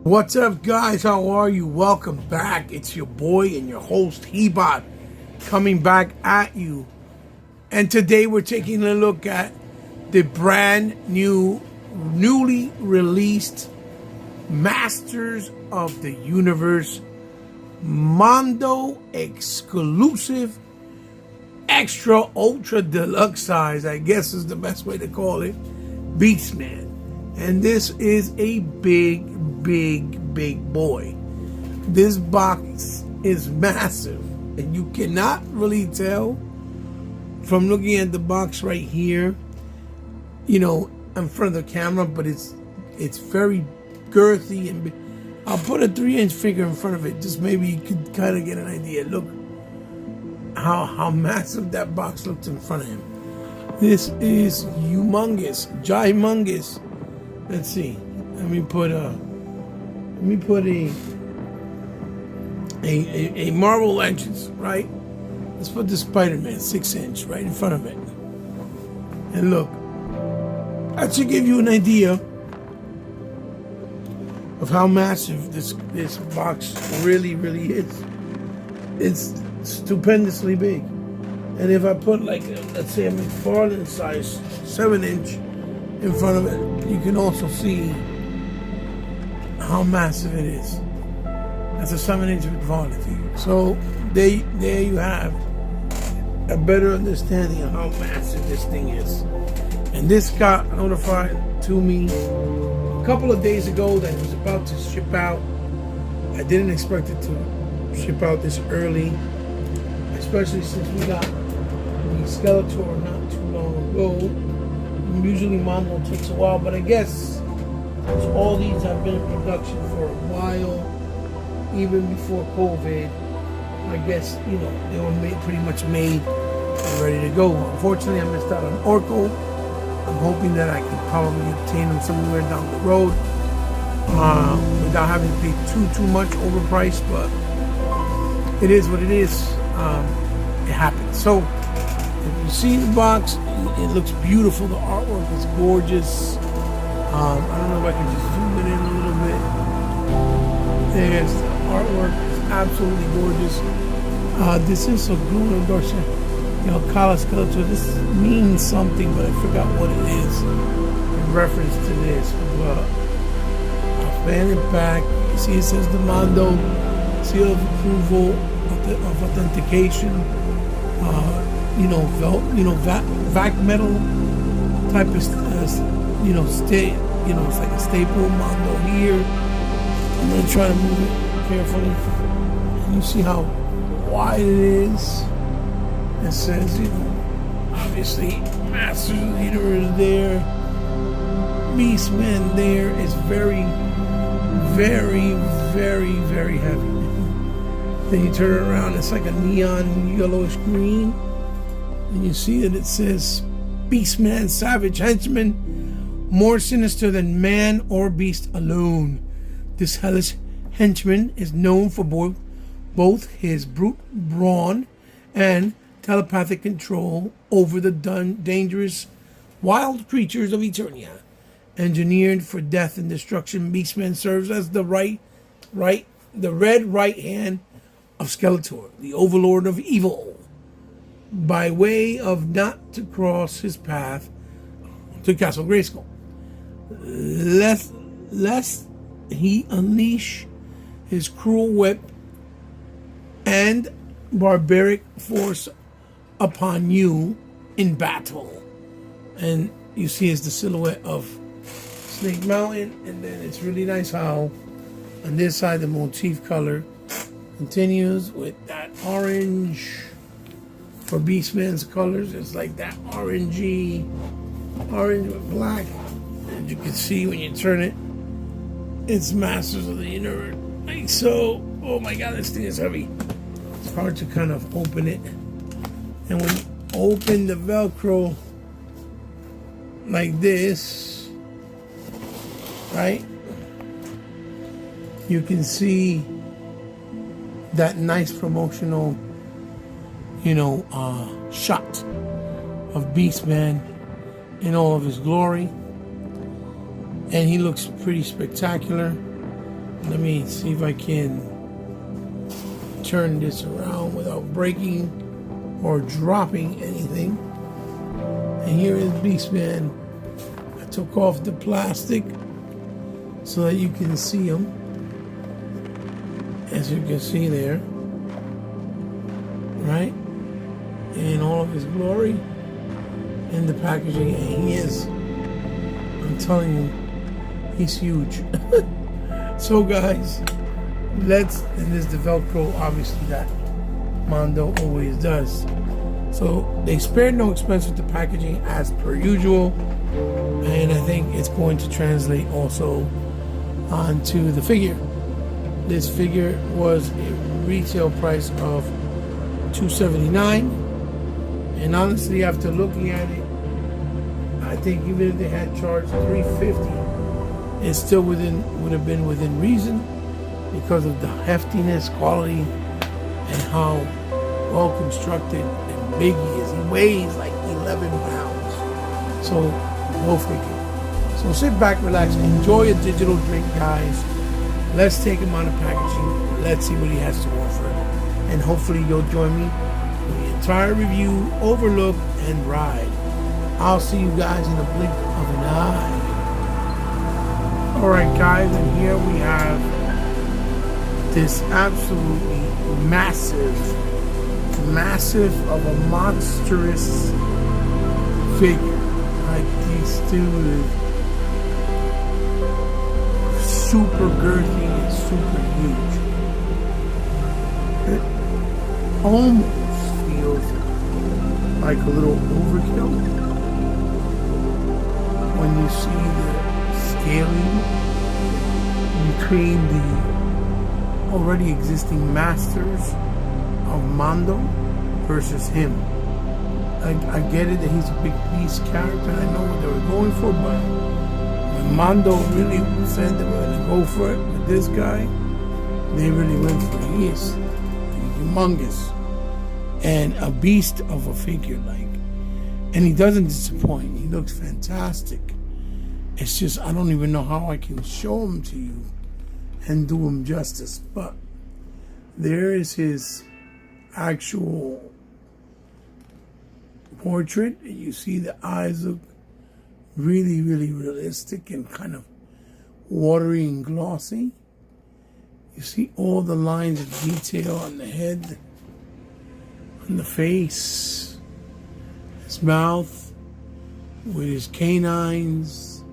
What's up, guys? How are you? Welcome back. It's your boy and your host, Hebot, coming back at you. And today we're taking a look at the brand new, newly released Masters of the Universe Mondo exclusive extra ultra deluxe size, I guess is the best way to call it, Beastman. And this is a big boy. This box is massive, and you cannot really tell from looking at the box right here, you know, in front of the camera, but it's very girthy, and I'll put a 3-inch figure in front of it, just maybe you could kind of get an idea. Look how massive that box looks in front of him. This is humongous, gymongous. Let's see. Let me put a Marvel Legends, right? Let's put the Spider-Man 6-inch right in front of it. And look, that should give you an idea of how massive this box really is. It's stupendously big. And if I put, like, let's say a McFarlane size 7-inch in front of it, you can also see how massive it is. That's a 7-inch McFarlane figure. So there you have a better understanding of how massive this thing is. And this got notified to me a couple of days ago that it was about to ship out. I didn't expect it to ship out this early, especially since we got the Skeletor not too long ago. Usually Mondo takes a while, but I guess all these have been in production for a while, even before COVID. I guess, you know, they were pretty much made and ready to go. Unfortunately, I missed out on Orko. I'm hoping that I can probably obtain them somewhere down the road without having to pay too much overpriced, but it is what it is. It happens. So if you see the box, it looks beautiful. The artwork is gorgeous. I don't know if I can just zoom it in a little bit. There's the artwork. It's absolutely gorgeous. This is a Bruno Dorset, Kala Skeletor. This means something, but I forgot what it is in reference to this. But I'll fan it back. You see, it says the Mondo seal of approval of authentication. Vac metal type of, it's like a staple Mondo here. I'm gonna try to move it carefully, and you see how wide it is. It says, obviously, Masters of the Universe there, Beastman there. Is very heavy. Then you turn it around, it's like a neon yellowish green. And you see that it says, Beastman, savage henchman, more sinister than man or beast alone. This hellish henchman is known for both his brute brawn and telepathic control over the dangerous wild creatures of Eternia. Engineered for death and destruction, Beastman serves as the red right hand of Skeletor, the overlord of evil, by way of not to cross his path to Castle Grayskull, lest he unleash his cruel whip and barbaric force upon you in battle. And you see is the silhouette of Snake Mountain, and then it's really nice how on this side the motif color continues with that orange. For Beastman's colors, it's like that orange with black. And you can see when you turn it, it's Masters of the Universe. Like so. Oh my god, this thing is heavy. It's hard to kind of open it. And when you open the Velcro like this, right, you can see that nice promotional shot of Beastman in all of his glory. And he looks pretty spectacular. Let me see if I can turn this around without breaking or dropping anything. And here is Beastman. I took off the plastic so that you can see him. As you can see there, right? In all of his glory in the packaging. And he is, I'm telling you, he's huge. So guys, and this the Velcro, obviously, that Mondo always does. So they spared no expense with the packaging as per usual, and I think it's going to translate also onto the figure. This figure was a retail price of $279, and honestly, after looking at it, I think even if they had charged $350, it still would have been within reason, because of the heftiness, quality, and how well constructed and big he is. He weighs like 11 pounds. So, go figure. So sit back, relax, enjoy a digital drink, guys. Let's take him out of packaging. Let's see what he has to offer. And hopefully you'll join me for the entire review, overlook, and ride. I'll see you guys in a blink of an eye. Alright guys, and here we have this absolutely massive of a monstrous figure. Like, these two is super girthy and super huge. It almost feels like a little overkill when you see the scaling between the already existing masters of Mondo versus him. I get it that he's a big beast character, and I know what they were going for, but when Mondo really said they were going to go for it with this guy, they really went for it. He is humongous and a beast of a figure, like, and he doesn't disappoint. He looks fantastic. It's just, I don't even know how I can show him to you and do him justice, but there is his actual portrait, and you see the eyes look really, really realistic and kind of watery and glossy. You see all the lines of detail on the head, on the face, his mouth with his canines,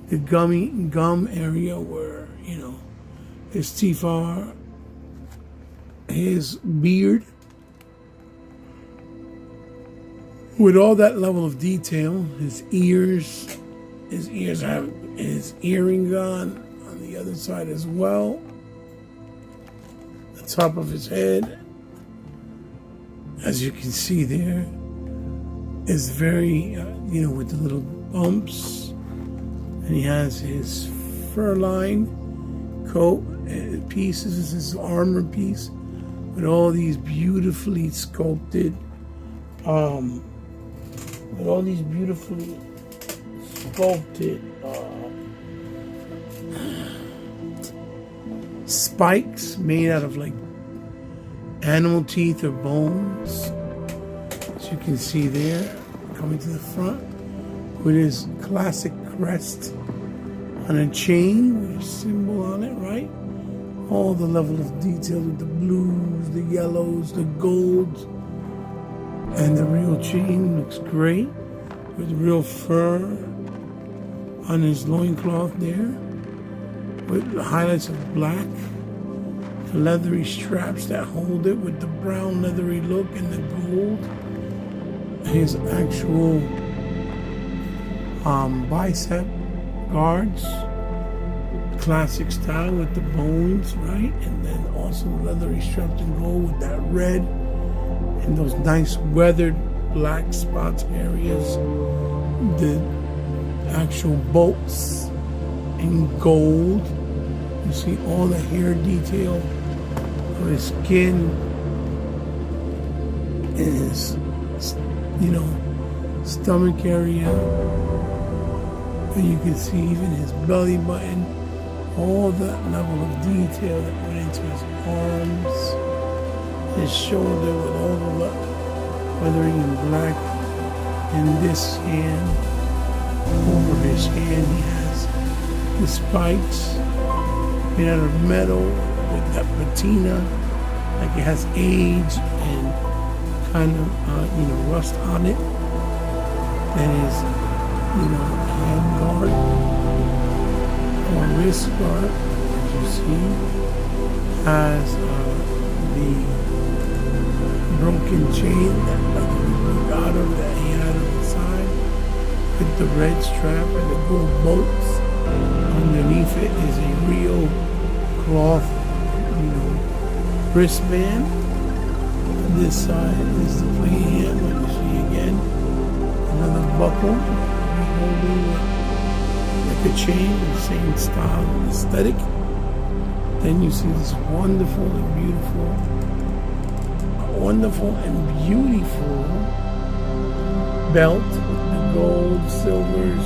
the gum area where, you know, his teeth are, his beard. With all that level of detail, his ears have his earring on the other side as well. The top of his head, as you can see there, is very, you know, with the little bumps. And he has his fur-lined coat pieces, this is his armor piece, with all these beautifully sculpted, spikes made out of like animal teeth or bones, as you can see there, coming to the front, with his classic crest on a chain with a symbol on it, right? All the level of detail with the blues, the yellows, the golds, and the real chain looks great, with real fur on his loincloth there, with the highlights of black, the leathery straps that hold it with the brown leathery look and the gold. His actual bicep guards, classic style with the bones, right? And then also leathery straps in gold with that red and those nice weathered black spots areas. The actual bolts in gold. You see all the hair detail of his skin and his, you know, stomach area. And you can see even his belly button all that level of detail that went into his arms, his shoulder with all the weathering in black. In this hand, over his hand, he has the spikes made out of metal with that patina, like it has age and kind of rust on it. That is, hand guard or wrist guard, as you see, has the broken chain that like you broke out of that he had on the side, with the red strap and the gold bolts. Underneath it is a real cloth, wristband. On this side is the plain hand, like you see again. Another buckle, holding like a chain, the same style and aesthetic. Then you see this wonderful and beautiful belt with the gold, silvers,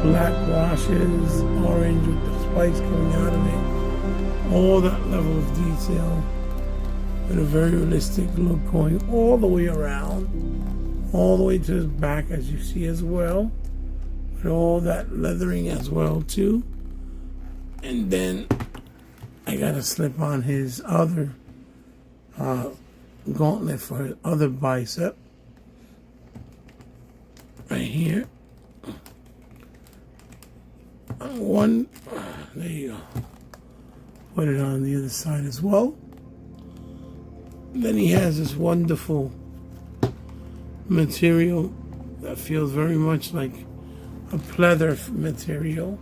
black washes, orange with the spikes coming out of it. All that level of detail with a very realistic look going all the way around, all the way to his back, as you see as well, with all that leathering as well too. And then I gotta slip on his other gauntlet for his other bicep right here. There you go. Put it on the other side as well. Then he has this wonderful material that feels very much like a pleather material.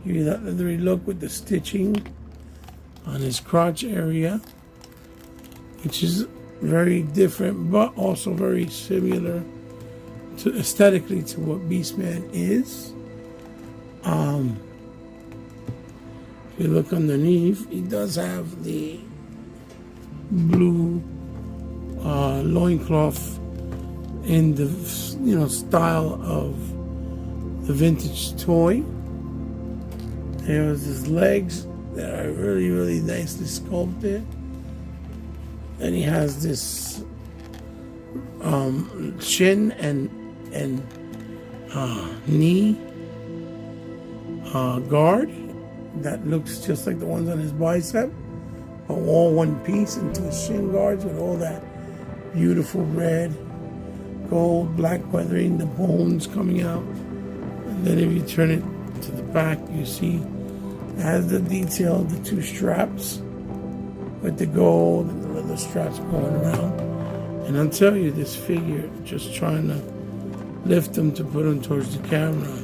Give you that leathery look with the stitching on his crotch area, which is very different, but also very similar to aesthetically to what Beastman is. If you look underneath, he does have the blue loincloth in the style of the vintage toy. There's his legs that are really, really nicely sculpted. And he has this shin and knee guard that looks just like the ones on his bicep, but all one piece into his shin guards with all that beautiful red, gold, black weathering, the bones coming out. And then if you turn it to the back, you see it has the detail of the two straps with the gold and the leather straps going around. And I'll tell you, this figure, just trying to lift him to put him towards the camera,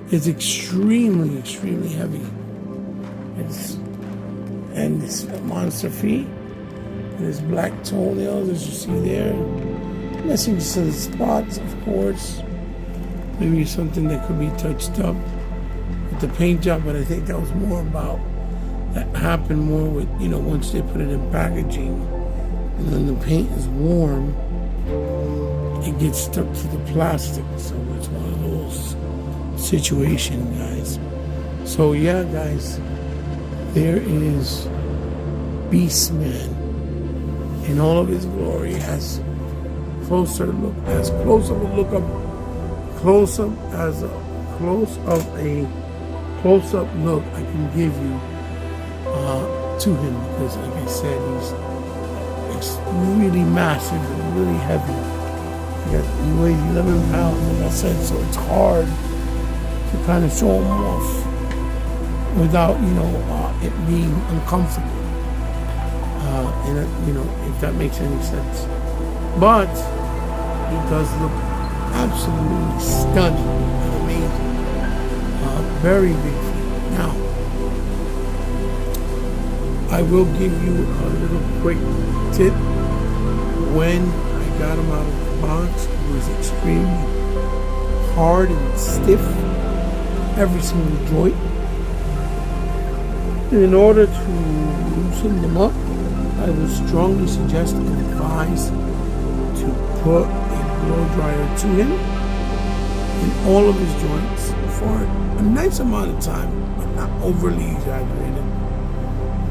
is extremely, extremely heavy. And this monster feet, and his black toenails, as you see there. Missing some spots, of course. Maybe something that could be touched up with the paint job, but I think that was more about, that happened more with, once they put it in packaging, and then the paint is warm, it gets stuck to the plastic. So it's one of those situations, guys. So yeah, guys, there is Beastman in all of his glory. Has closer look, as close of a look up, close up as a close of a close up look I can give you to him, because like I said, he's really massive and really heavy. He weighs 11 pounds, like I said, so it's hard to kind of show him off without it being uncomfortable, and if that makes any sense. But he does look absolutely stunning and amazing. Very big feet. Now, I will give you a little quick tip. When I got him out of the box, it was extremely hard and stiff, every single joint. In order to loosen them up, I would strongly suggest and advise to put a blow dryer to him in all of his joints for a nice amount of time, but not overly exaggerated.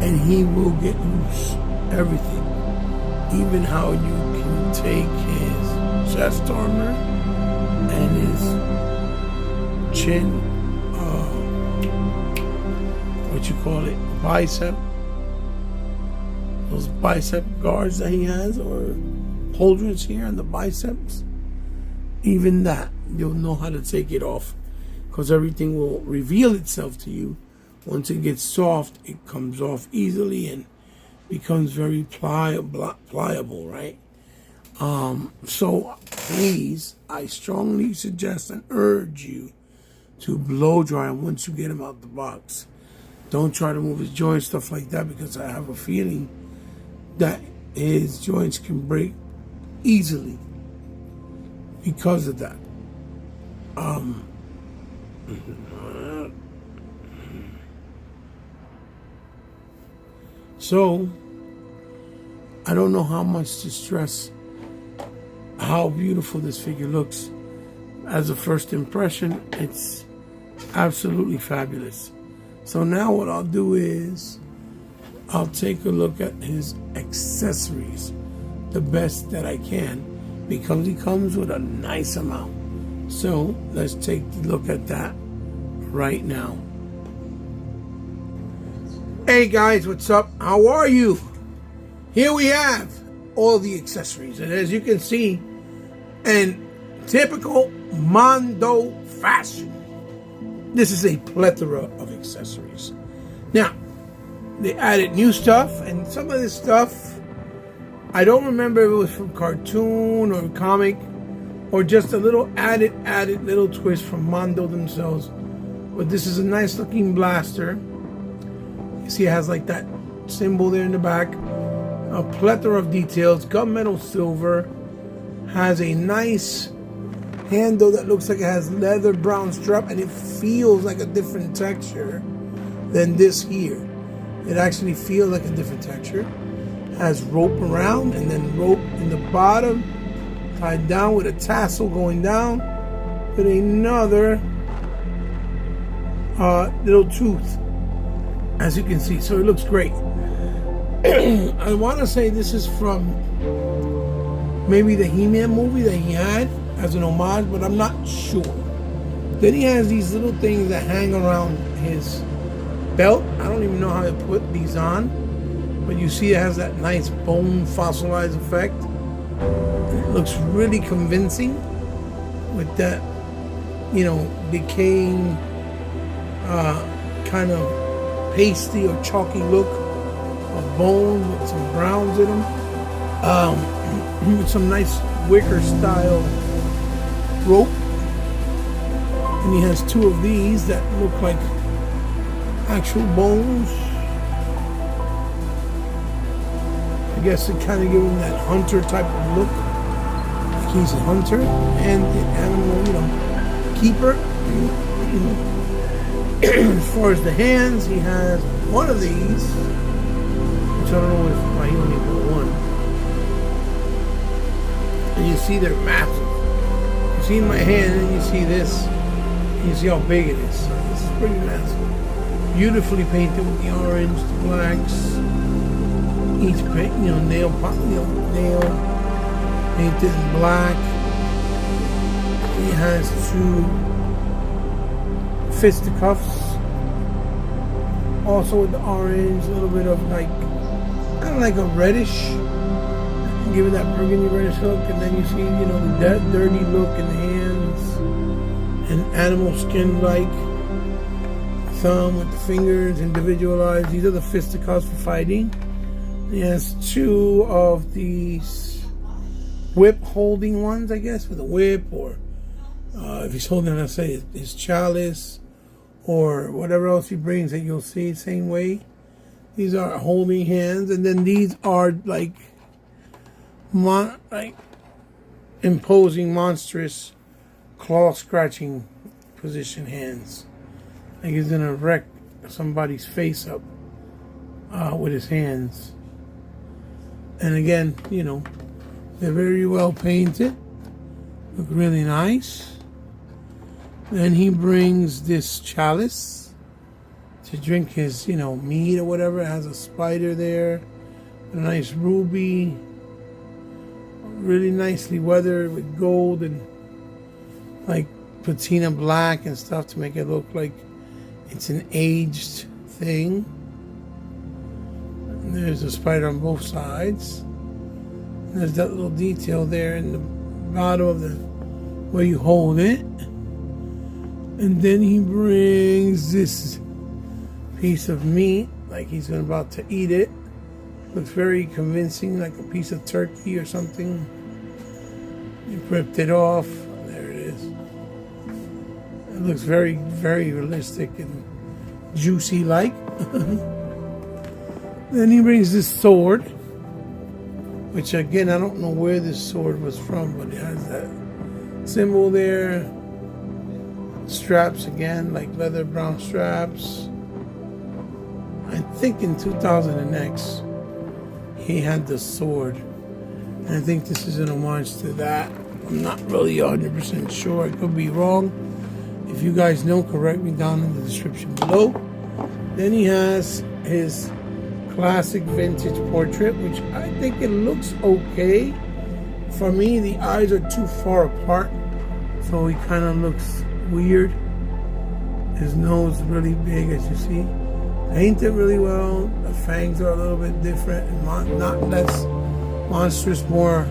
And he will get loose everything. Even how you can take his chest armor and his chin, what you call it, bicep, those bicep guards that he has, or pauldrons here on the biceps. Even that, you'll know how to take it off, because everything will reveal itself to you. Once it gets soft, it comes off easily and becomes very pliable, right? So please, I strongly suggest and urge you to blow dry him once you get him out the box. Don't try to move his joints, stuff like that, because I have a feeling that his joints can break easily because of that. So I don't know how much to stress how beautiful this figure looks. As a first impression, it's absolutely fabulous. So now what I'll do is I'll take a look at his accessories, the best that I can, because he comes with a nice amount. So let's take a look at that right now. Hey guys, what's up? How are you? Here we have all the accessories, and as you can see, in typical mondo fashion, this is a plethora of accessories. Now, they added new stuff, and some of this stuff, I don't remember if it was from cartoon or comic, or just a little added little twist from Mondo themselves. But this is a nice looking blaster. You see it has like that symbol there in the back. A plethora of details, gunmetal silver, has a nice handle that looks like it has leather brown strap, and it feels like a different texture than this here. It actually feels like a different texture. Has rope around, and then rope in the bottom, tied down with a tassel going down, with another little tooth, as you can see. So it looks great. I want to say this is from maybe the He-Man movie that he had as an homage, but I'm not sure. Then he has these little things that hang around his belt. I don't even know how to put these on, but you see it has that nice bone fossilized effect. It looks really convincing with that, you know, decaying kind of pasty or chalky look of bones with some browns in them, with some nice wicker style rope. And he has two of these that look like actual bones. I guess to kind of give him that hunter type of look, like he's a hunter and an animal, you know, keeper. As far as the hands, he has one of these, which I don't know why he only got one. And you see they're massive. You see my hand, and you see this. And you see how big it is. So this is pretty massive. Beautifully painted with the orange, the blacks. Each paint, you know, nail painted in black. He has two fisticuffs, also with the orange, a little bit of like, kind of like a reddish, give it that burgundy reddish look, and then you see, you know, the dirty look in the hands, and animal skin like thumb with the fingers, individualized. These are the fisticuffs for fighting. He has two of these whip holding ones, I guess, with a whip, or if he's holding, let's say, his chalice, or whatever else he brings that you'll see same way. These are holding hands, and then these are like imposing, monstrous, claw scratching position hands. Like he's gonna wreck somebody's face up with his hands. And again, you know, they're very well painted, look really nice. Then he brings this chalice to drink his, meat or whatever. It has a spider there, a nice ruby, really nicely weathered with gold and like patina black and stuff to make it look like it's an aged thing. And there's a spider on both sides. And there's that little detail there in the bottom of the where you hold it. And then he brings this piece of meat, like he's about to eat it. Looks very convincing, like a piece of turkey or something. He ripped it off. There it is. It looks very, very realistic and juicy like. Then he brings this sword, which again, I don't know where this sword was from, but it has that symbol there. Straps again, like leather brown straps. I think in 2000X he had the sword, and I think this is an homage to that. I'm not really 100% sure. I could be wrong. If you guys know, correct me down in the description below. Then he has his classic vintage portrait, which I think it looks okay. For me, the eyes are too far apart, so he kind of looks weird. His nose is really big, as you see. Painted really well. The fangs are a little bit different and not less monstrous, more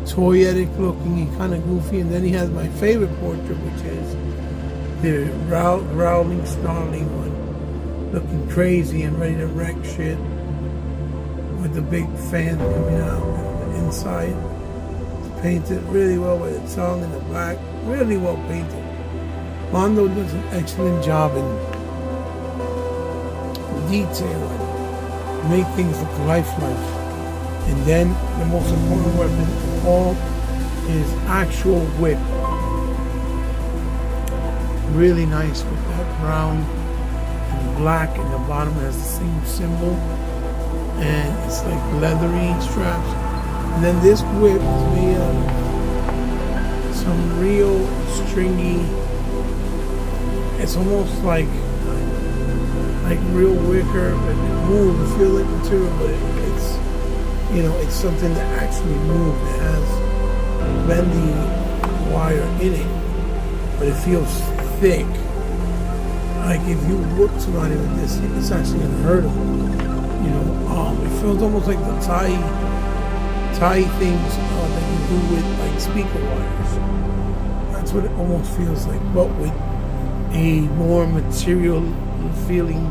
toyetic looking and kind of goofy. And then he has my favorite portrait, which is the growling, snarling one, looking crazy and ready to wreck shit, with the big fan coming out on the inside. It's painted really well with the tongue in the back, really well painted. Mondo does an excellent job in detail and make things look lifelike. And then the most important weapon of all is actual whip. Really nice with that brown and black, and the bottom has the same symbol, and it's like leathery straps. And then this whip is made out of some real stringy, it's almost like real wicker, but it moves. You feel like material, but it's it's something that actually moves. It has bendy wire in it, but it feels thick. Like if you look somebody with this, it's actually unheard of. It feels almost like the tie things that you do with like speaker wires. That's what it almost feels like, but with a more material feeling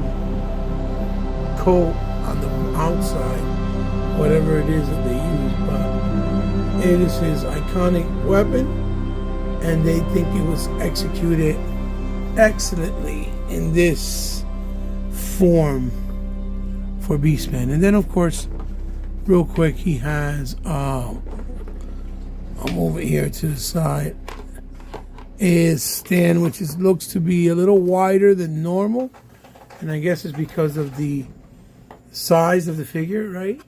coat on the outside, whatever it is that they use. But it is his iconic weapon, and they think it was executed excellently in this form for Beastman. And then of course, real quick, he has I'll move it here to the side, is stand, which looks to be a little wider than normal, and I guess it's because of the size of the figure, right?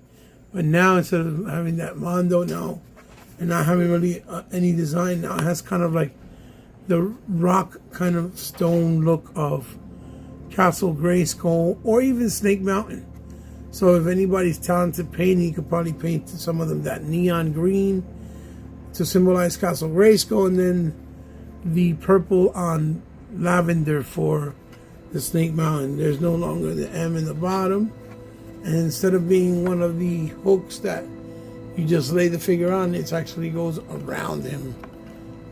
But now, instead of having that mondo now and not having really any design, now it has kind of like the rock kind of stone look of Castle Grayskull or even Snake Mountain. So if anybody's talented painting, you could probably paint some of them that neon green to symbolize Castle Grayskull, and then the purple on lavender for the Snake Mountain. There's no longer the M in the bottom, and instead of being one of the hooks that you just lay the figure on, it actually goes around him,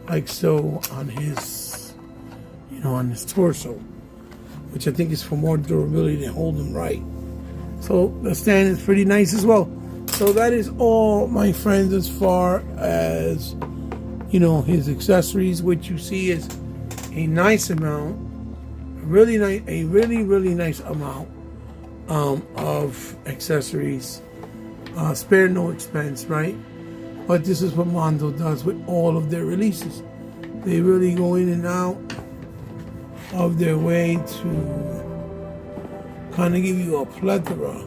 like so, on his on his torso, which I think is for more durability to hold him right. So the stand is pretty nice as well. So that is all, my friends, as far as his accessories, which you see is a nice amount, a really nice amount of accessories. Spare no expense, right? But this is what Mondo does with all of their releases. They really go in and out of their way to kind of give you a plethora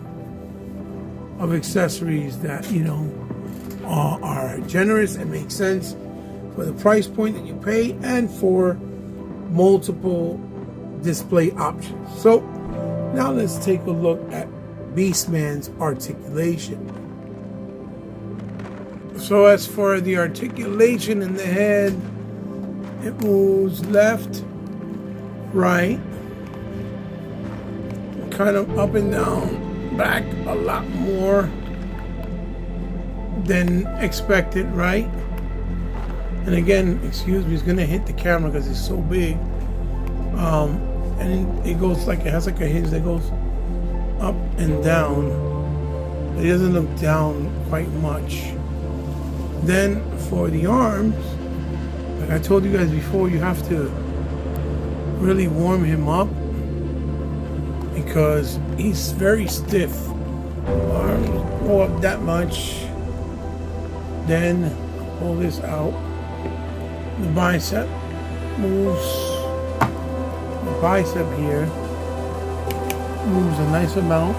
of accessories that are generous and make sense for the price point that you pay, and for multiple display options. So now let's take a look at Beastman's articulation. So as for the articulation in the head, it moves left, right, kind of up and down, back a lot more than expected, right? And again, excuse me, it's gonna hit the camera because it's so big. And it goes like, it has like a hinge that goes up and down. It doesn't look down quite much. Then for the arms, like I told you guys before, you have to really warm him up because he's very stiff. Arms go up that much. Then pull this out. The bicep moves. The bicep here moves a nice amount.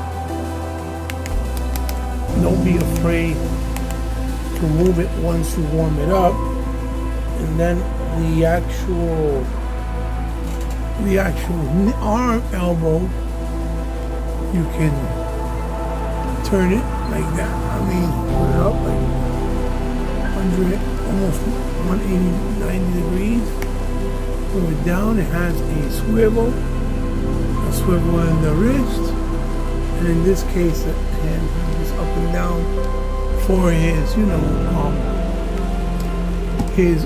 Don't be afraid to move it once you warm it up. And then the actual arm elbow, you can turn it like that. I mean, put it up like 100, almost 180, 90 degrees. Pull it down. It has a swivel in the wrist, and in this case, the hand goes up and down for his, his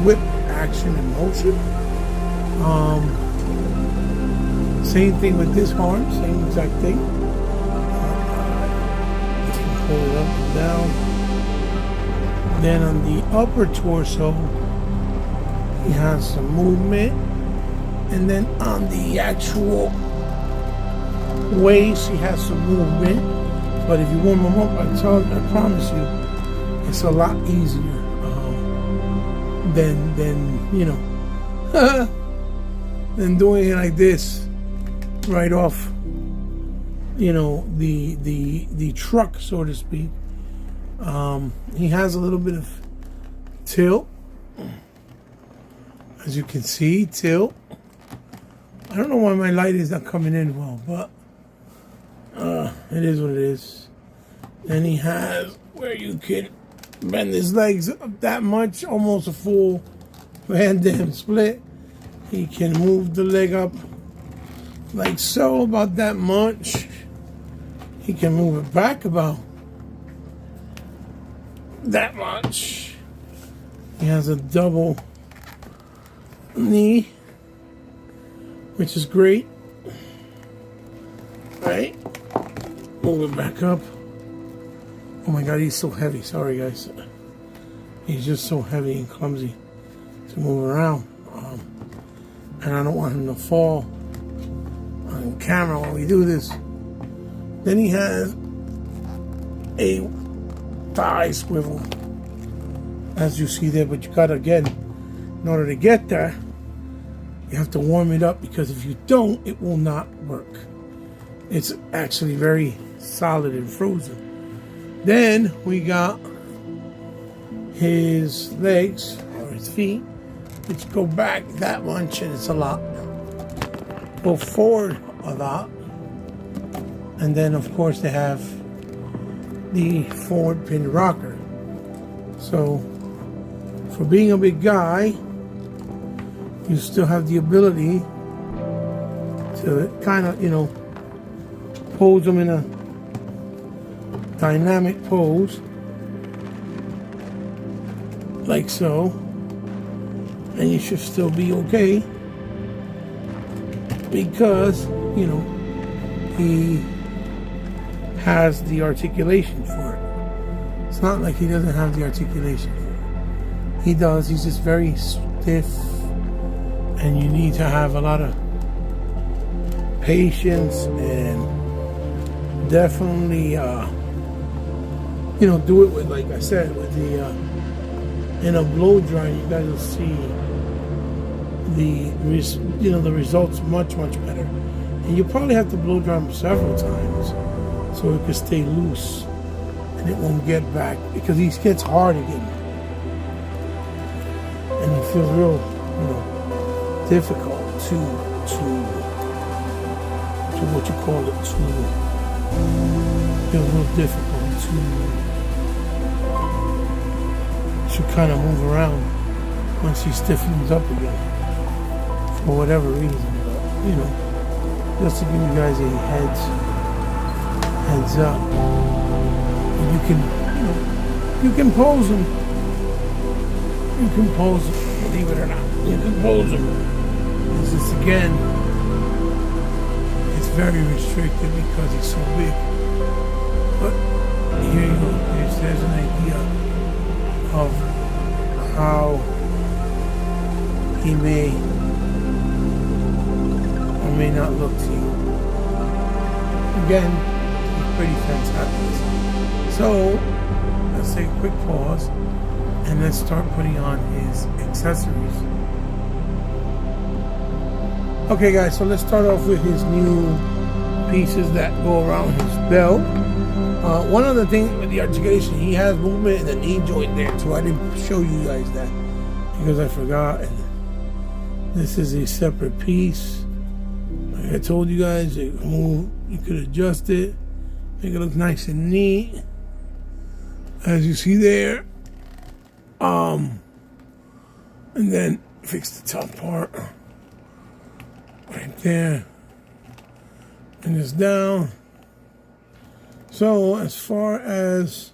whip action and motion. Same thing with this arm, same exact thing. You can pull it up and down. Then on the upper torso, he has some movement, and then on the actual waist, he has some movement. But if you warm him up, I promise you, it's a lot easier than than doing it like this right off, the truck, so to speak. He has a little bit of tilt. As you can see, tilt. I don't know why my light is not coming in well, but it is what it is. Then he has where you can bend his legs up that much, almost a full Van Damme split. He can move the leg up like so, about that much. He can move it back about that much. He has a double knee, which is great, right? Move it back up. Oh my God, he's so heavy. Sorry, guys. He's just so heavy and clumsy to move around. And I don't want him to fall on camera while we do this. Then he has a thigh swivel, as you see there, but you gotta, again, in order to get there, you have to warm it up, because if you don't, it will not work. It's actually very solid and frozen. Then we got his legs, or his feet, which go back that much, and it's a lot. Go forward a lot. And then, of course, they have the forward pin rocker. So, for being a big guy, you still have the ability to kind of, pose them in a dynamic pose, like so, and you should still be okay, because, he has the articulation for it. It's not like he doesn't have the articulation for it. He does. He's just very stiff, and you need to have a lot of patience and definitely, do it with, like I said, with the in a blow dryer. You guys will see the results much better. And you probably have to blow dry them several times so it can stay loose and it won't get back, because he gets hard again and he feels real, difficult to what you call it, it's a little difficult to kind of move around once he stiffens up again for whatever reason. But you know, just to give you guys a heads up, you can, you know, you can pose them. You can pose them, believe it or not. You can pose them. This is again, it's very restricted because he's so big. But here you go. There's an idea of how he may or may not look to you. Again, it's pretty fantastic. So let's take a quick pause and let's start putting on his accessories. Okay guys, so let's start off with his new pieces that go around his belt. One other thing with the articulation, he has movement in the knee joint there too. I didn't show you guys that because I forgot. And this is a separate piece. Like I told you guys, it can move, you could adjust it, make it look nice and neat. As you see there. And then fix the top part right there. And it's down. So as far as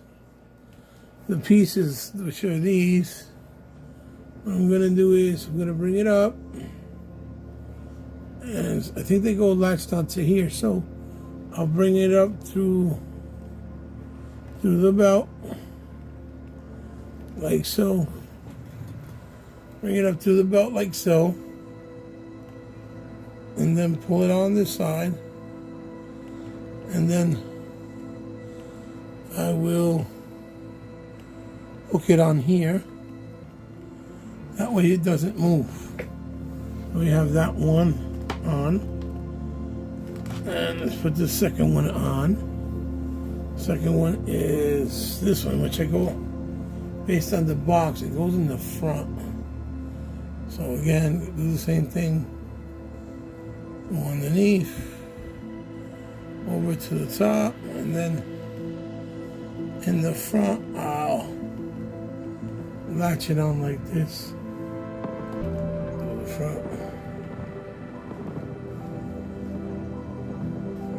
the pieces, which are these, what I'm gonna do is I'm gonna bring it up. And I think they go latched onto here, so I'll bring it up through the belt. Like so. Bring it up to the belt like so. And then pull it on this side. And then I will hook it on here. That way it doesn't move. We have that one on. And let's put the second one on. Second one is this one, which I go based on the box, it goes in the front. So again, do the same thing. Go underneath, over to the top, and then in the front, I'll latch it on like this. To the front.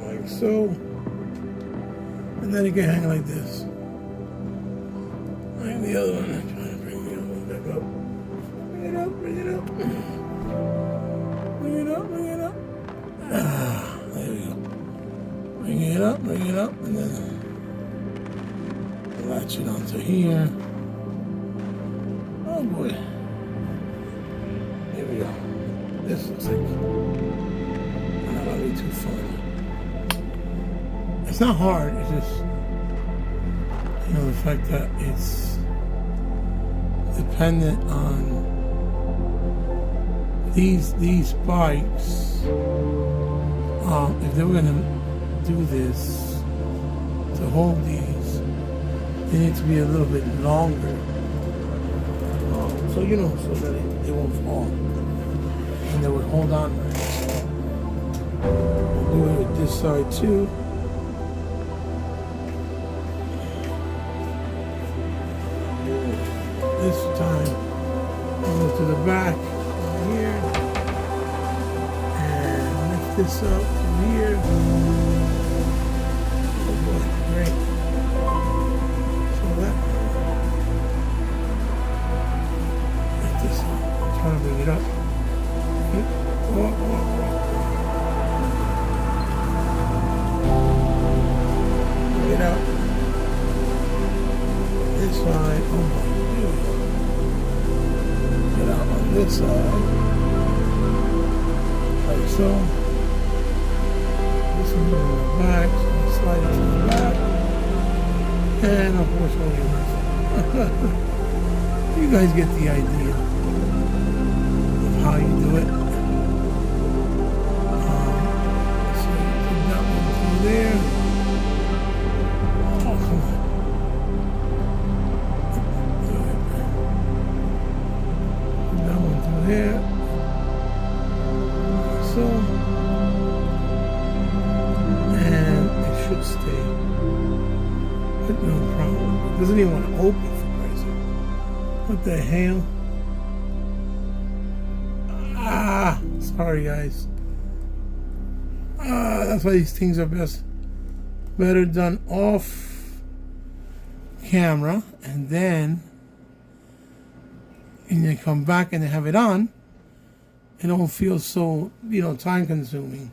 Like so. And then it can hang like this. Like the other one, I'm trying to bring the other one back up. Bring it up, bring it up. Bring it up, bring it up. Ah, there we go. Bring it up, and then latch it onto here. Oh boy. Here we go. This looks like not gonna be too fun. It's not hard, it's just, you know, the fact that it's dependent on these bikes. If they were gonna do this to hold these, they need to be a little bit longer. So you know, so that they won't fall and they would hold on nice. Do it with this side too. This time, I'll go to the back here and lift this up to here. Oh boy, great. So that, lift this up. I'm trying to bring it up. Bring it up. This side, oh my. Get out on this side, like so. This one goes in the back, so I slide it to the back, and unfortunately, you guys get the idea of how you do it. So you put that one through there. Oh, come on. There. open for Christ's sake. What the hell? Sorry guys. That's why these things are better done off camera, and then when you come back and have it on, it don't feel so, time consuming.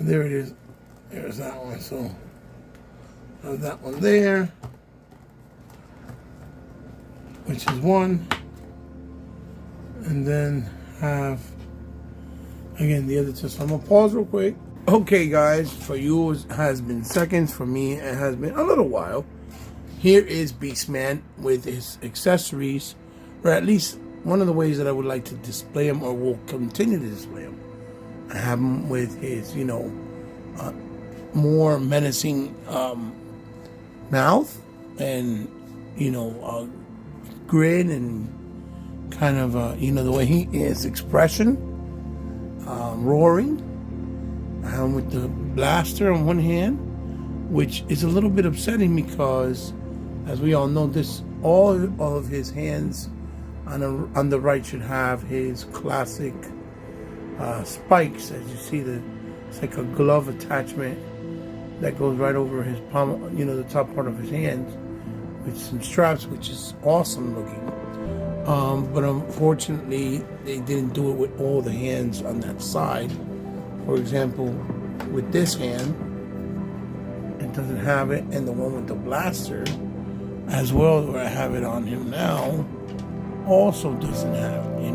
There it is. There's that one. So have that one there, which is one, and then have again the other two. So I'm gonna pause real quick. Okay guys, for you it has been seconds, for me it has been a little while. Here is Beastman with his accessories, or at least one of the ways that I would like to display him, or will continue to display him. I have him with his, more menacing mouth, and grin, and kind of the way he is, expression, roaring. I have him with the blaster on one hand, which is a little bit upsetting because, as we all know, all of his hands on the right should have his classic spikes. As you see, it's like a glove attachment that goes right over his palm, the top part of his hands, with some straps, which is awesome looking. But unfortunately, they didn't do it with all the hands on that side. For example, with this hand, it doesn't have it, and the one with the blaster, as well, where I have it on him now, also doesn't have it,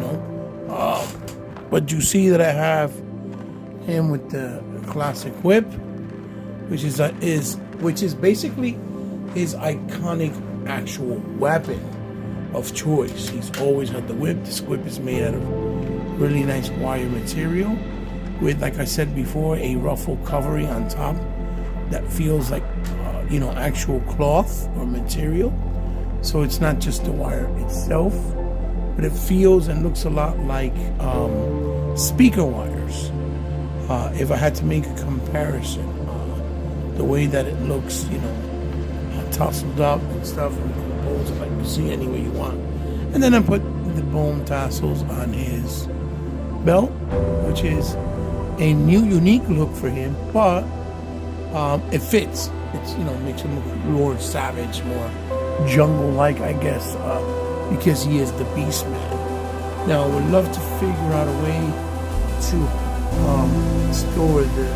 but you see that I have him with the classic whip, which is basically his iconic actual weapon of choice. He's always had the whip. This whip is made out of really nice wire material with, like I said before, a ruffle covering on top that feels like actual cloth or material. So it's not just the wire itself, but it feels and looks a lot like speaker wires. If I had to make a comparison, the way that it looks, tousled up and stuff, and composed like you see any way you want. And then I put the bone tassels on his belt, which is a new, unique look for him, but it fits. It's makes him look more savage, more jungle-like, I guess, because he is the Beastman. Now, I would love to figure out a way to store the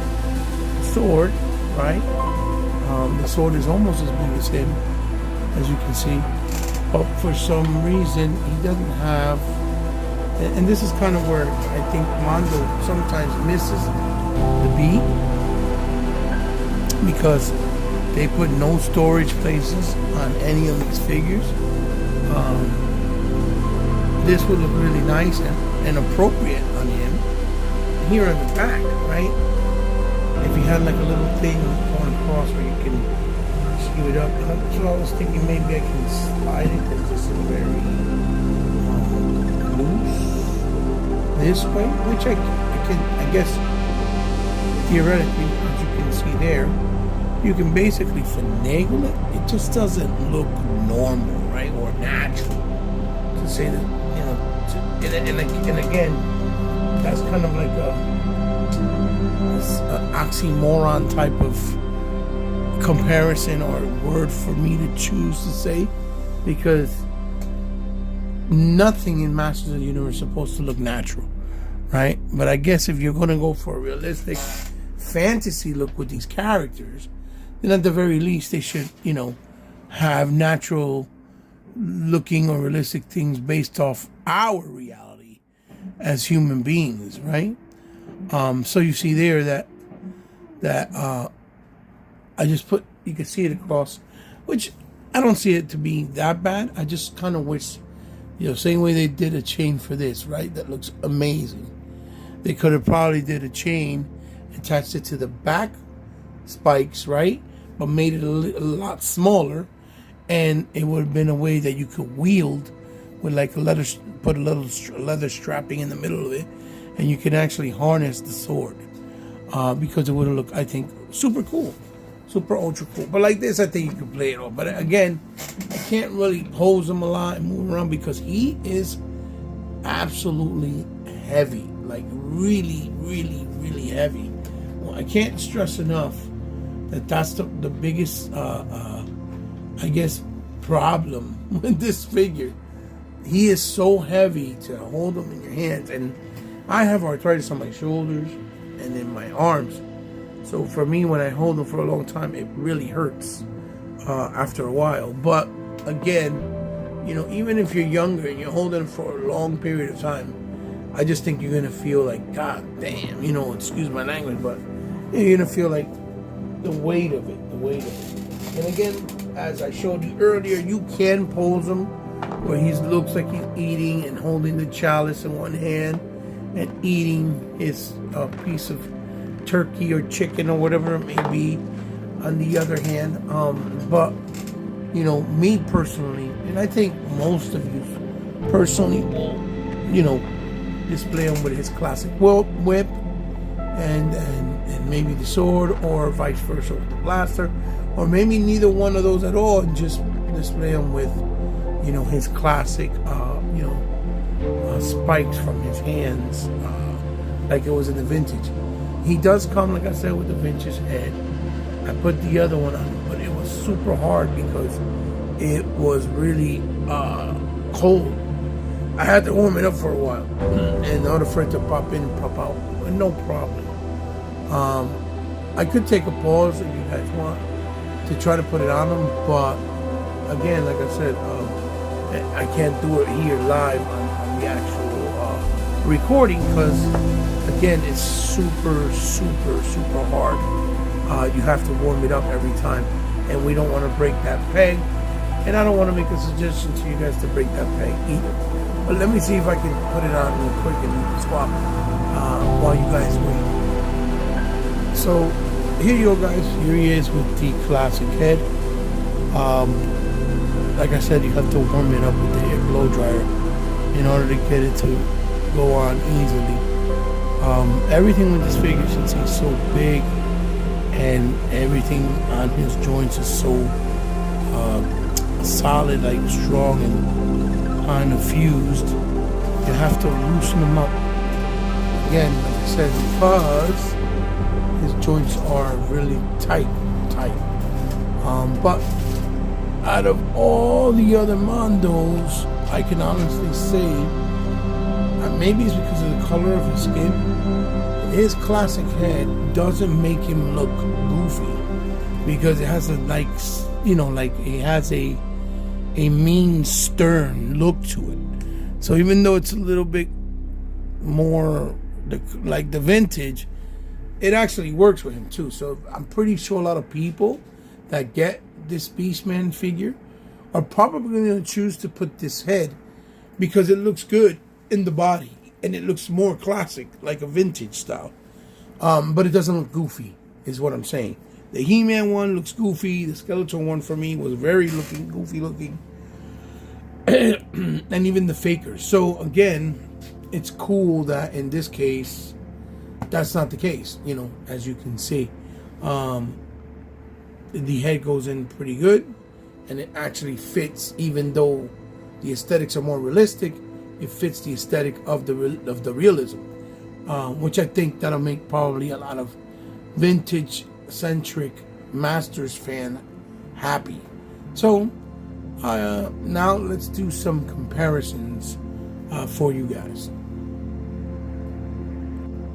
sword, right? The sword is almost as big as him, as you can see, but for some reason he doesn't have, and this is kind of where I think Mondo sometimes misses the beat, because they put no storage places on any of these figures. This would look really nice and appropriate on him here on the back, right? If you had like a little thing going across where you can skew it up. So I was thinking maybe I can slide it because this is very loose this way, which I can, I guess, theoretically, as you can see there, you can basically finagle it. It just doesn't look normal, right, or natural, to say that, and again, that's kind of like an oxymoron type of comparison or word for me to choose to say, because nothing in Masters of the Universe is supposed to look natural, right? But I guess if you're going to go for a realistic fantasy look with these characters, then at the very least they should, have natural looking or realistic things based off our reality as human beings, right? So you see there that I just put, you can see it across, which I don't see it to be that bad. I just kind of wish, same way they did a chain for this, right? That looks amazing. They could have probably did a chain, attached it to the back spikes, right? But made it a lot smaller, and it would have been a way that you could wield with like put a little leather strapping in the middle of it, and you can actually harness the sword, because it would have looked, I think, super cool. super ultra cool. But like this, I think you can play it all. But again, I can't really pose him a lot and move around because he is absolutely heavy, like really, really, really heavy. Well, I can't stress enough that that's the biggest, I guess, problem with this figure. He is so heavy to hold him in your hands, and I have arthritis on my shoulders and in my arms. So for me, when I hold him for a long time, it really hurts after a while. But again, you know, even if you're younger and you're holding him for a long period of time, I just think you're gonna feel like, God damn, you know, excuse my language, but you're gonna feel like the weight of it. And again, as I showed you earlier, you can pose him where he looks like he's eating and holding the chalice in one hand and eating his piece of turkey or chicken or whatever it may be on the other hand. But you know, me personally, and I think most of you personally will, you know, display him with his classic whip and maybe the sword, or vice versa with the blaster, or maybe neither one of those at all, and just display him with, you know, his classic you know, spikes from his hands, like it was in the vintage. He does come, like I said, with the vintage head. I put the other one on, but it was super hard because it was really cold. I had to warm it up for a while in order for it to pop in and pop out, but no problem. I could take a pause if you guys want to try to put it on them, but again, like I said, I can't do it here live on the actual recording because, again, it's super, super, super hard. You have to warm it up every time, and we don't want to break that peg, and I don't want to make a suggestion to you guys to break that peg either. But let me see if I can put it on real quick and we can swap while you guys wait. So here you go, guys. Here he is with the classic head. Like I said, you have to warm it up with the air blow dryer in order to get it to go on easily. Everything with this figure, since he's so big and everything on his joints is so solid, like strong and kind of fused, you have to loosen them up. Again, like I said, because his joints are really tight. But out of all the other Mondos, I can honestly say, maybe it's because of the color of his skin, his classic head doesn't make him look goofy, because it has a, like, you know, like it has a mean, stern look to it. So even though it's a little bit more like the vintage, it actually works with him too. So I'm pretty sure a lot of people that get this Beastman figure are probably going to choose to put this head because it looks good in the body and it looks more classic, like a vintage style. But it doesn't look goofy, is what I'm saying. The He-Man one looks goofy. The Skeletor one for me was very goofy looking. And even the Fakers. So again, it's cool that in this case, that's not the case, you know, as you can see. The head goes in pretty good, and it actually fits, even though the aesthetics are more realistic, it fits the aesthetic of the realism, which I think that'll make probably a lot of vintage-centric Masters fan happy. So, now let's do some comparisons for you guys.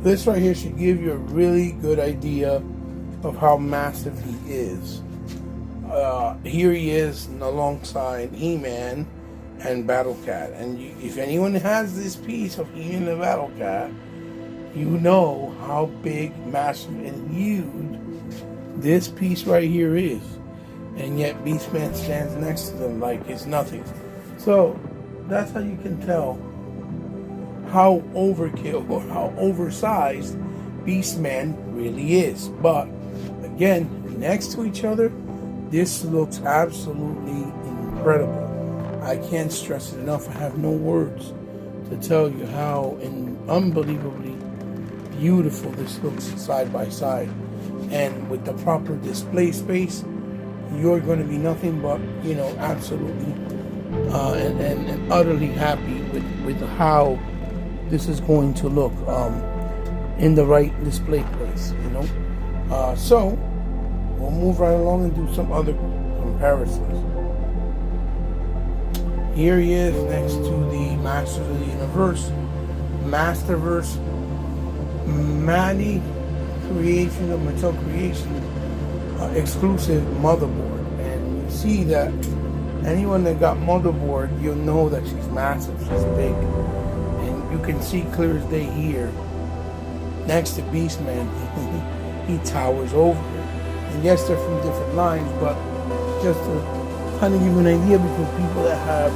This right here should give you a really good idea of how massive he is. Here he is alongside He-Man and Battle Cat. And if anyone has this piece of He-Man and Battle Cat, you know how big, massive, and huge this piece right here is. And yet Beastman stands next to them like it's nothing. So that's how you can tell how overkill or how oversized Beastman really is. But again, next to each other, this looks absolutely incredible. I can't stress it enough. I have no words to tell you how unbelievably beautiful this looks side by side. and with the proper display space, you're going to be nothing but, absolutely and utterly happy with how this is going to look in the right display place, So we'll move right along and do some other comparisons. Here he is next to the Masters of the Universe, Masterverse, Mani Creation of Mattel Creation exclusive motherboard. And you see that anyone that got motherboard, you'll know that she's massive, she's big. And you can see clear as day here, next to Beastman, he towers over her. And yes, they're from different lines, but just to kind of give you an idea, because people that have,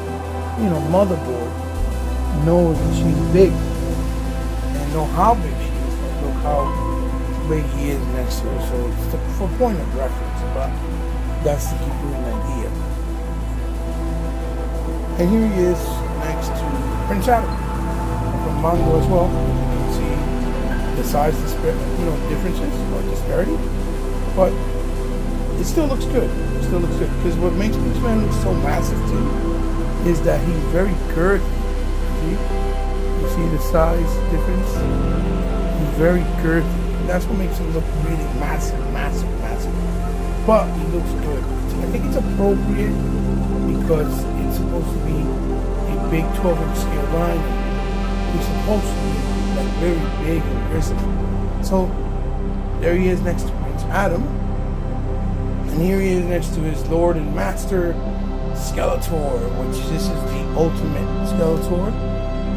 motherboard know that she's big and know how big she is. Look how big he is next to her. So it's for point of reference, but that's to give you an idea. And here he is next to Prince Adam from Mondo as well. You can see the size differences or disparity, but it still looks good. It still looks good, because what makes Beastman look so massive too is that he's very girthy. You see the size difference? He's very girthy. And that's what makes him look really massive. But he looks good. I think it's appropriate because it's supposed to be a big 12-inch scale line. He's supposed to be like very big and bristly. So there he is next to Prince Adam. And here he is next to his Lord and Master Skeletor, which this is the ultimate Skeletor.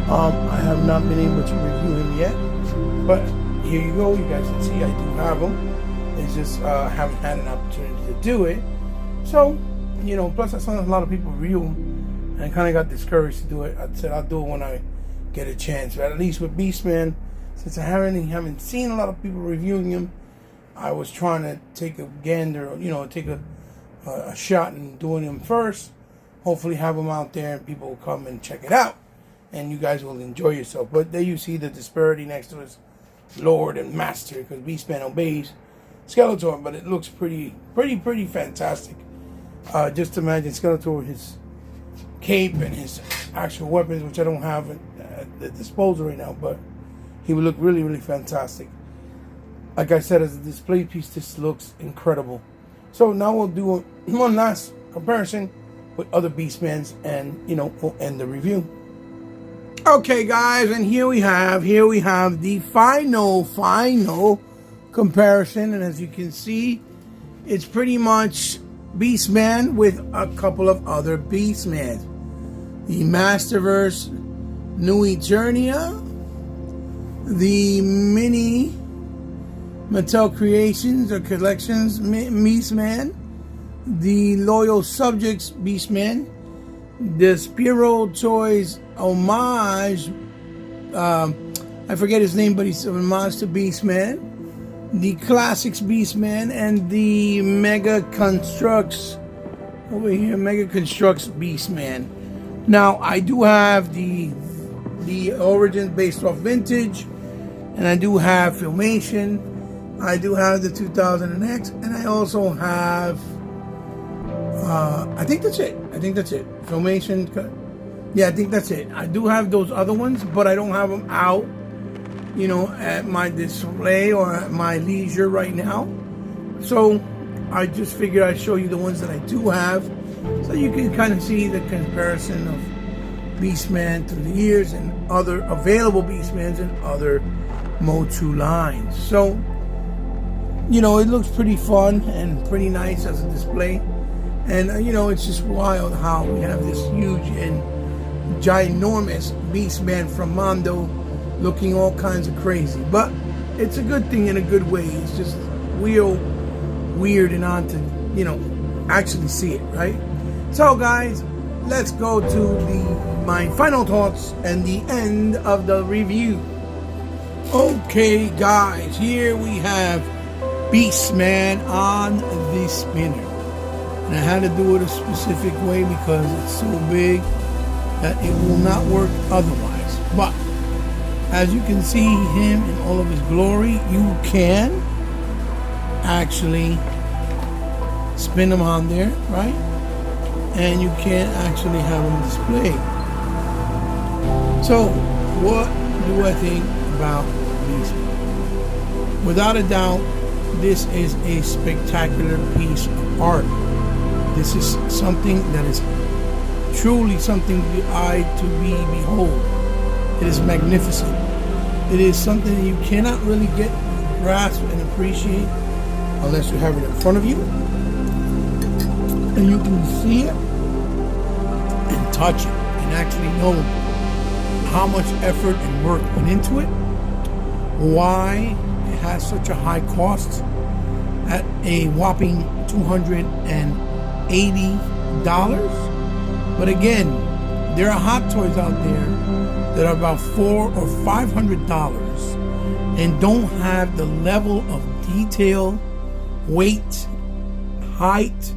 I have not been able to review him yet, but here you go. You guys can see I do have him. It's just haven't had an opportunity to do it. So, plus I saw a lot of people review him, and I kind of got discouraged to do it. I said I'll do it when I get a chance. But at least with Beastman, since I haven't seen a lot of people reviewing him, I was trying to take a gander, take a shot in doing him first. Hopefully have him out there and people will come and check it out. And you guys will enjoy yourself. But there you see the disparity next to his Lord and Master, because Beastman obeys Skeletor, but it looks pretty fantastic. Just imagine Skeletor with his cape and his actual weapons, which I don't have at the disposal right now, but he would look really fantastic. Like I said, as a display piece, this looks incredible. So now we'll do one last comparison with other Beastmans, and we'll end the review. Okay, guys, and here we have the final comparison, and as you can see, it's pretty much Beastman with a couple of other Beastmans. The Masterverse New Eternia, the Mini Mattel Creations or Collections Beastman, the Loyal Subjects Beastman, the Spiro Toys homage, I forget his name, but he's an homage to Beastman, the Classics Beastman, and the Mega Constructs over here, Mega Constructs Beastman. Now I do have the Origins based off Vintage, and I do have Filmation, I do have the 2000X, and I also have I think that's it. Filmation. Yeah, I think that's it. I do have those other ones, but I don't have them out, at my display or at my leisure right now. So I just figured I'd show you the ones that I do have, so you can kind of see the comparison of Beastman through the years and other available Beastmans and other Motu lines. So, it looks pretty fun and pretty nice as a display. And, it's just wild how we have this huge and ginormous Beastman from Mondo looking all kinds of crazy. But it's a good thing in a good way. It's just real weird and on to, actually see it, right? So, guys, let's go to my final thoughts and the end of the review. Okay, guys, here we have Beastman on the spinner. And I had to do it a specific way because it's so big that it will not work otherwise. But as you can see him in all of his glory, you can actually spin them on there, right? And you can't actually have them displayed. So, what do I think about beastman? Without a doubt, this is a spectacular piece of art. This is something that is truly something for the eye to behold. It is magnificent. It is something that you cannot really get, grasp, and appreciate unless you have it in front of you and you can see it and touch it and actually know how much effort and work went into it, why it has such a high cost at a whopping $280. But again, there are hot toys out there that are about $400 or $500 and don't have the level of detail, weight, height,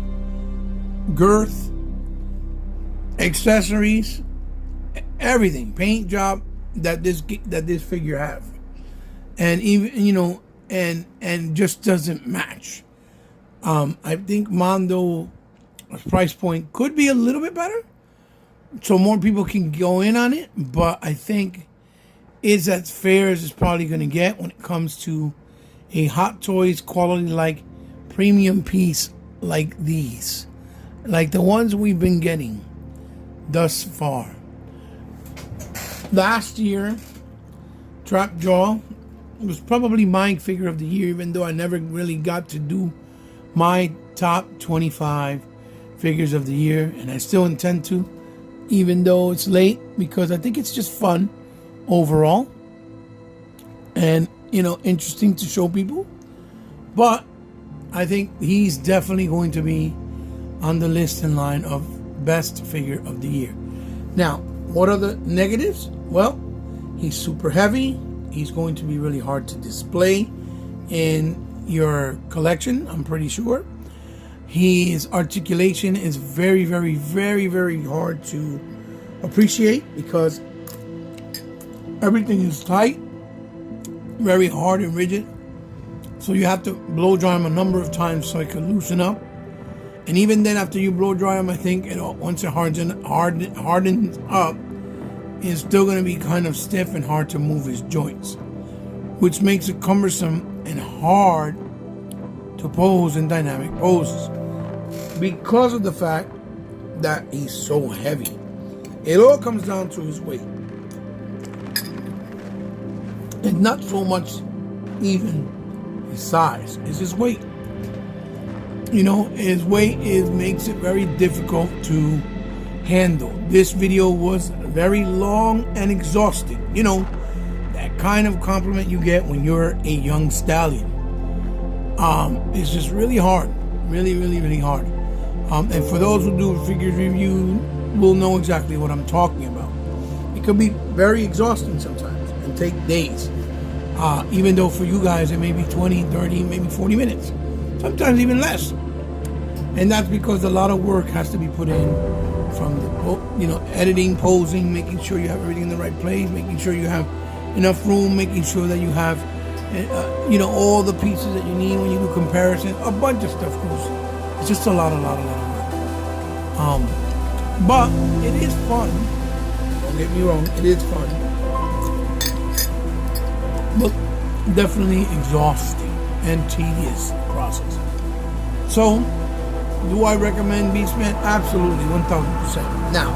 girth, accessories, everything, paint job that this figure have, and even and just doesn't match. I think Mondo price point could be a little bit better, so more people can go in on it. But I think it's as fair as it's probably going to get when it comes to a Hot Toys quality like premium piece like these, like the ones we've been getting thus far. Last year, Trap Jaw was probably my figure of the year, even though I never really got to do my top 25 figures of the year, and I still intend to, even though it's late, because I think it's just fun overall and interesting to show people. But I think he's definitely going to be on the list in line of best figure of the year. Now, what are the negatives? Well, he's super heavy. He's going to be really hard to display in your collection, I'm pretty sure. His articulation is very, very, very, very hard to appreciate because everything is tight, very hard and rigid. So you have to blow dry him a number of times so it can loosen up. And even then, after you blow dry him, I think once it hardens up, it's still going to be kind of stiff and hard to move his joints, which makes it cumbersome and hard to pose in dynamic poses because of the fact that he's so heavy. It all comes down to his weight, and not so much even his size. It's his weight. His weight makes it very difficult to handle. This video was very long and exhausting. That kind of compliment you get when you're a young stallion. It's just really hard. Really, really, really hard. And for those who do figures review will know exactly what I'm talking about. It can be very exhausting sometimes and take days. Even though for you guys it may be 20, 30, maybe 40 minutes. Sometimes even less. And that's because a lot of work has to be put in from the, editing, posing, making sure you have everything in the right place, making sure you have enough room, making sure that you have, all the pieces that you need when you do comparison. A bunch of stuff goes. It's just a lot of work. But it is fun. Don't get me wrong, it is fun. But definitely exhausting and tedious process. So, do I recommend Beastman? Absolutely, 1000%. Now,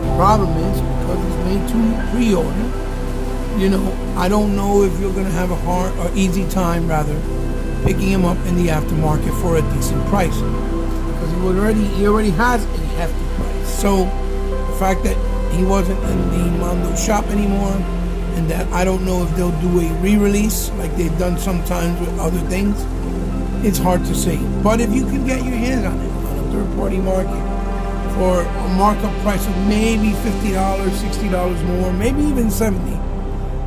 the problem is because it's made to pre-order, I don't know if you're going to have a hard or easy time, rather, picking him up in the aftermarket for a decent price, because he already has a hefty price. So, the fact that he wasn't in the Mondo shop anymore, and that I don't know if they'll do a re-release like they've done sometimes with other things, it's hard to say. But if you can get your hands on it on a third-party market for a markup price of maybe $50, $60 more, maybe even $70,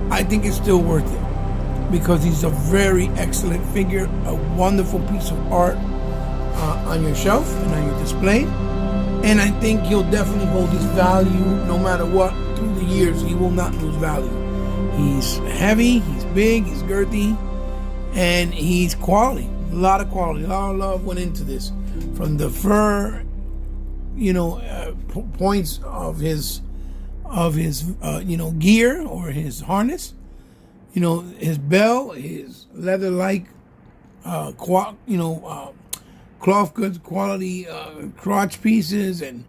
I think it's still worth it, because he's a very excellent figure, a wonderful piece of art on your shelf and on your display. And I think he'll definitely hold his value no matter what through the years. He will not lose value. He's heavy, he's big, he's girthy, and he's quality. A lot of quality, a lot of love went into this. From the fur, points of his gear or his harness, his bell, his leather-like, cloth goods quality crotch pieces, and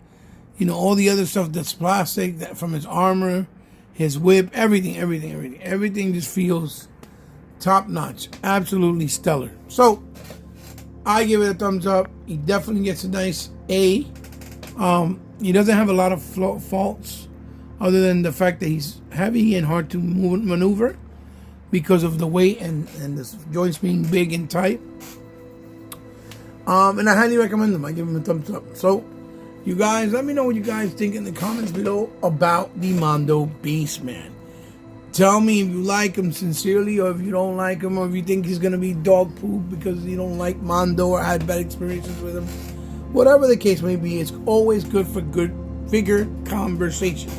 all the other stuff that's plastic, that from his armor, his whip, everything just feels top notch, absolutely stellar. So I give it a thumbs up. He definitely gets a nice A. He doesn't have a lot of faults, other than the fact that he's heavy and hard to maneuver because of the weight and the joints being big and tight. And I highly recommend them. I give them a thumbs up. So, you guys, let me know what you guys think in the comments below about the Mondo Beastman. Tell me if you like him sincerely, or if you don't like him, or if you think he's going to be dog poop because you don't like Mondo or had bad experiences with him. Whatever the case may be, it's always good for good figure conversation,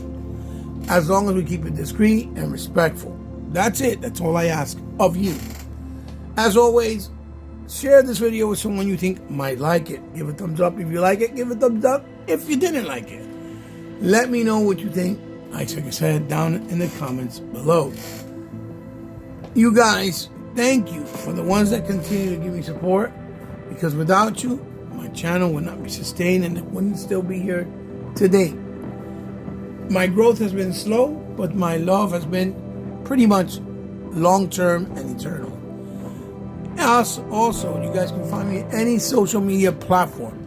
as long as we keep it discreet and respectful. That's it. That's all I ask of you. As always, share this video with someone you think might like it. Give a thumbs up if you like it. Give a thumbs up if you didn't like it. Let me know what you think. Like I said, down in the comments below. You guys, thank you for the ones that continue to give me support, because without you, my channel would not be sustained and it wouldn't still be here today. My growth has been slow, but my love has been pretty much long-term and eternal. Also, you guys can find me at any social media platform.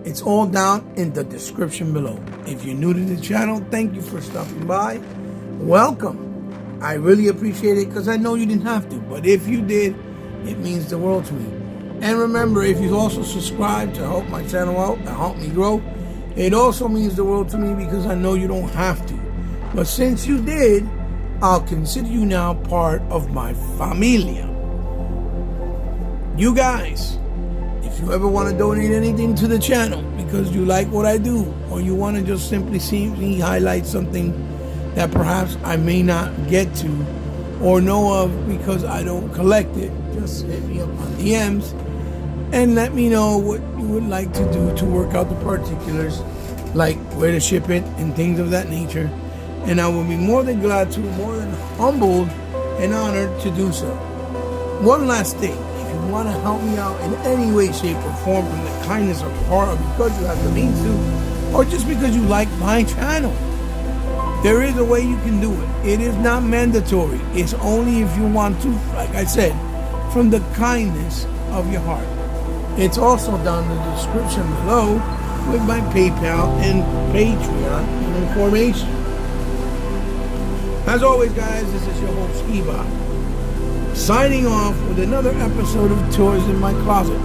It's all down in the description below. If you're new to the channel, thank you for stopping by. Welcome. I really appreciate it, because I know you didn't have to, but if you did, it means the world to me. And remember, if you also subscribe to help my channel out, to help me grow, it also means the world to me, because I know you don't have to. But since you did, I'll consider you now part of my familia. You guys, if you ever want to donate anything to the channel because you like what I do, or you want to just simply see me highlight something that perhaps I may not get to or know of because I don't collect it, just hit me up on DMs and let me know what you would like to do to work out the particulars, like where to ship it and things of that nature. And I will be more than glad to, more than humbled and honored to do so. One last thing. If you want to help me out in any way, shape, or form, from the kindness of heart, or because you have the means to, or just because you like my channel, there is a way you can do it. It is not mandatory. It's only if you want to, like I said, from the kindness of your heart. It's also down in the description below with my PayPal and Patreon information. As always, guys, this is your host, Eva, signing off with another episode of Toys in My Closet.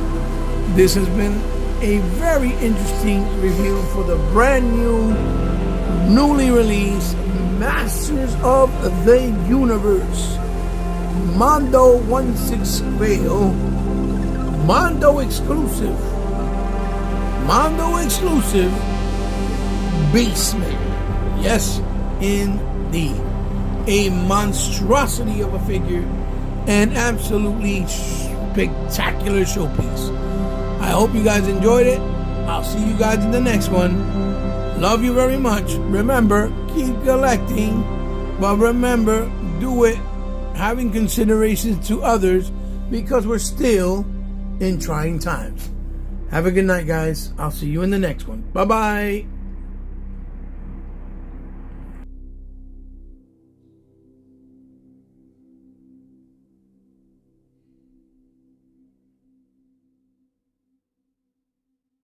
This has been a very interesting review for the brand new, newly released Masters of the Universe Mondo 1/6 scale, Mondo exclusive Beastman. Yes, indeed. A monstrosity of a figure, an absolutely spectacular showpiece. I hope you guys enjoyed it. I'll see you guys in the next one. Love you very much. Remember, keep collecting, but remember, do it having considerations to others, because we're still in trying times. Have a good night, guys. I'll see you in the next one. Bye-bye.